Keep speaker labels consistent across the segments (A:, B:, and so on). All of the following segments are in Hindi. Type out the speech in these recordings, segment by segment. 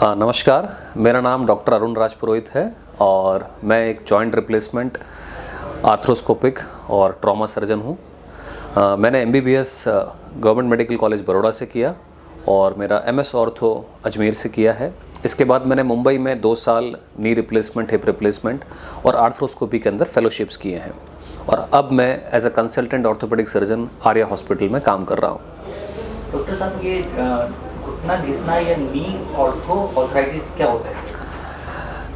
A: नमस्कार, मेरा नाम डॉक्टर अरुण राज पुरोहित है और मैं एक जॉइंट रिप्लेसमेंट आर्थ्रोस्कोपिक और ट्रॉमा सर्जन हूँ। मैंने MBBS government medical college Baroda से किया और मेरा MS ऑर्थो अजमेर से किया है। इसके बाद मैंने मुंबई में 2 साल नी रिप्लेसमेंट, हिप रिप्लेसमेंट और आर्थ्रोस्कोपी के अंदर फेलोशिप्स किए हैं और अब मैं as a consultant orthopaedic surgeon Arya hospital में काम कर रहा हूँ।
B: डॉक्टर साहब, ये घुटना घिसना या नी ऑर्थराइटिस क्या होता है?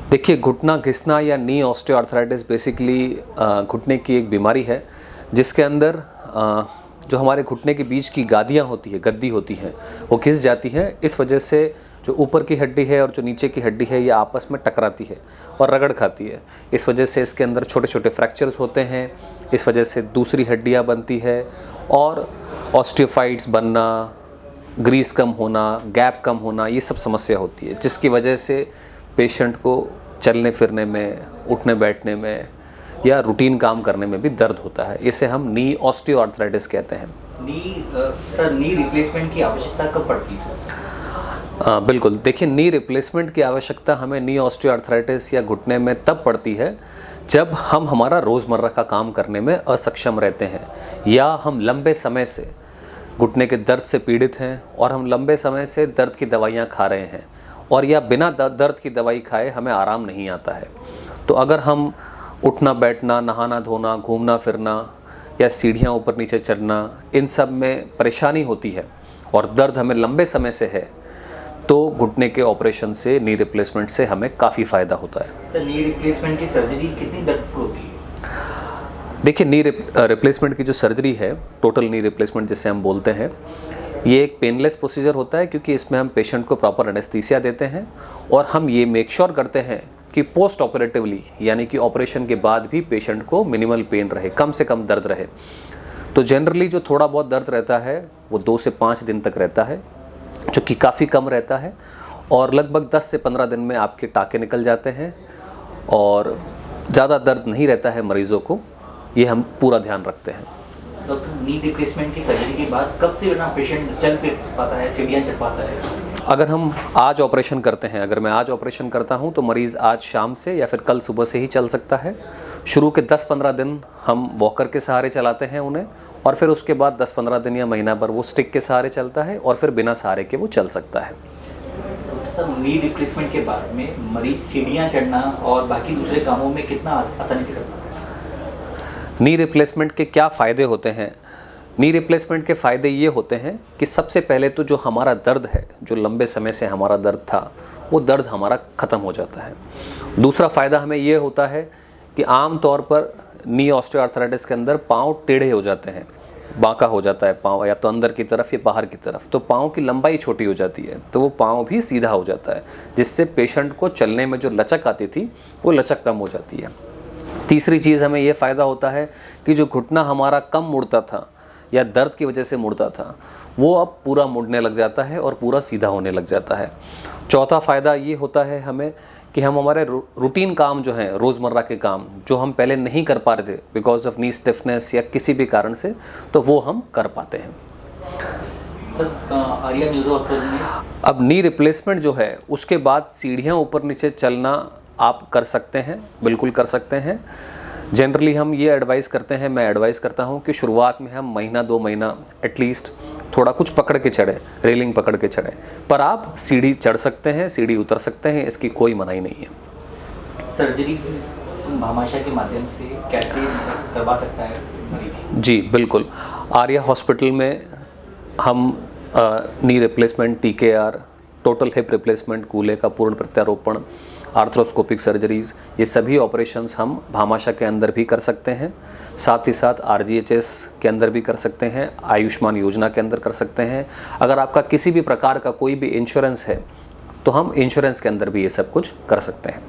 A: देखिए, घुटना घिसना या नी ऑस्टियोआर्थराइटिस बेसिकली घुटने की एक बीमारी है जिसके अंदर जो हमारे घुटने के बीच की गादियाँ होती है, गद्दी होती हैं, वो घिस जाती हैं। इस वजह से जो ऊपर की हड्डी है और जो नीचे की हड्डी है ये आपस में टकराती है और रगड़ खाती है। इस वजह से इसके अंदर छोटे छोटे फ्रैक्चर्स होते हैं। इस वजह से दूसरी हड्डियाँ बनती है और ऑस्टियोफाइट्स बनना, ग्रीस कम होना, गैप कम होना, ये सब समस्या होती है, जिसकी वजह से पेशेंट को चलने फिरने में, उठने बैठने में या रूटीन काम करने में भी दर्द होता है। इसे हम नी ऑस्टियोआर्थराइटिस कहते हैं।
B: नी रिप्लेसमेंट की आवश्यकता कब पड़ती है?
A: बिल्कुल, देखिए, नी रिप्लेसमेंट की आवश्यकता हमें नी ऑस्टियोआर्थराइटिस या घुटने में तब पड़ती है जब हम हमारा रोज़मर्रा का काम करने में असक्षम रहते हैं या हम लंबे समय से घुटने के दर्द से पीड़ित हैं और हम लंबे समय से दर्द की दवाइयाँ खा रहे हैं और या बिना दर्द की दवाई खाए हमें आराम नहीं आता है। तो अगर हम उठना बैठना, नहाना धोना, घूमना फिरना या सीढ़ियाँ ऊपर नीचे चढ़ना, इन सब में परेशानी होती है और दर्द हमें लंबे समय से है, तो घुटने के ऑपरेशन से, नी रिप्लेसमेंट से हमें काफ़ी फ़ायदा होता है।
B: सर, नी रिप्लेसमेंट की सर्जरी कितनी दर्दपूर्ण होती है?
A: देखिए, नी रिप्लेसमेंट की जो सर्जरी है, टोटल नी रिप्लेसमेंट जिसे हम बोलते हैं, ये एक पेनलेस प्रोसीजर होता है क्योंकि इसमें हम पेशेंट को प्रॉपर एनेस्थीसिया देते हैं और हम ये मेक श्योर करते हैं कि पोस्ट ऑपरेटिवली, यानी कि ऑपरेशन के बाद भी पेशेंट को मिनिमल पेन रहे, कम से कम दर्द रहे। तो जनरली जो थोड़ा बहुत दर्द रहता है वो 2 से 5 दिन तक रहता है, जो कि काफ़ी कम रहता है और लगभग 10 से 15 दिन में आपके टाँके निकल जाते हैं और ज़्यादा दर्द नहीं रहता है मरीज़ों को। ये हम पूरा ध्यान रखते हैं।
B: डॉक्टर, नी रिप्लेसमेंट की सर्जरी के बाद कब से पेशेंट चल फिर पाता है, सीढ़ियाँ चढ़ पाता है?
A: अगर हम आज ऑपरेशन करते हैं, अगर मैं आज ऑपरेशन करता हूं तो मरीज़ आज शाम से या फिर कल सुबह से ही चल सकता है। शुरू के 10-15 दिन हम वॉकर के सहारे चलाते हैं उन्हें और फिर उसके बाद 10-15 दिन या महीना भर वो स्टिक के सहारे चलता है और फिर बिना सहारे के वो चल सकता है।
B: सर, नी रिप्लेसमेंट के बाद में मरीज सीढ़ियाँ चढ़ना और बाकी दूसरे कामों में कितना आसानी से कर पाता है?
A: नी रिप्लेसमेंट के क्या फ़ायदे होते हैं? नी रिप्लेसमेंट के फ़ायदे ये होते हैं कि सबसे पहले तो जो हमारा दर्द है, जो लंबे समय से हमारा दर्द था, वो दर्द हमारा ख़त्म हो जाता है। दूसरा फ़ायदा हमें ये होता है कि आम तौर पर नी ऑस्टियोआर्थराइटिस के अंदर पाँव टेढ़े हो जाते हैं, बांका हो जाता है पाँव, या तो अंदर की तरफ या बाहर की तरफ, तो पाँव की लंबाई छोटी हो जाती है, तो वो पाँव भी सीधा हो जाता है, जिससे पेशेंट को चलने में जो लचक आती थी वो लचक कम हो जाती है। तीसरी चीज़ हमें ये फ़ायदा होता है कि जो घुटना हमारा कम मुड़ता था या दर्द की वजह से मुड़ता था, वो अब पूरा मुड़ने लग जाता है और पूरा सीधा होने लग जाता है। चौथा फ़ायदा ये होता है हमें कि हम हमारे रूटीन काम जो हैं, रोज़मर्रा के काम जो हम पहले नहीं कर पा रहे थे बिकॉज ऑफ नी स्टिफनेस या किसी भी कारण से, तो वो हम कर पाते हैं।
B: सर, आर्या न्यूरो हॉस्पिटल में
A: अब नी रिप्लेसमेंट जो है उसके बाद सीढ़ियाँ ऊपर नीचे चलना आप कर सकते हैं, बिल्कुल कर सकते हैं। जनरली हम ये एडवाइस करते हैं, मैं एडवाइस करता हूँ कि शुरुआत में हम महीना 2 महीना एटलीस्ट थोड़ा कुछ पकड़ के चढ़ें, रेलिंग पकड़ के चढ़ें, पर आप सीढ़ी चढ़ सकते हैं, सीढ़ी उतर सकते हैं, इसकी कोई मनाही नहीं है।
B: सर्जरी भामाशाह के माध्यम से कैसे करवा सकता है मरीज?
A: जी बिल्कुल, आर्या हॉस्पिटल में हम knee replacement, TKR, total hip replacement, कूल्हे का पूर्ण प्रत्यारोपण, आर्थ्रोस्कोपिक सर्जरीज़, ये सभी ऑपरेशंस हम भामाशाह के अंदर भी कर सकते हैं। साथ ही साथ RGHS के अंदर भी कर सकते हैं, आयुष्मान योजना के अंदर कर सकते हैं। अगर आपका किसी भी प्रकार का कोई भी इंश्योरेंस है तो हम इंश्योरेंस के अंदर भी ये सब कुछ कर सकते हैं।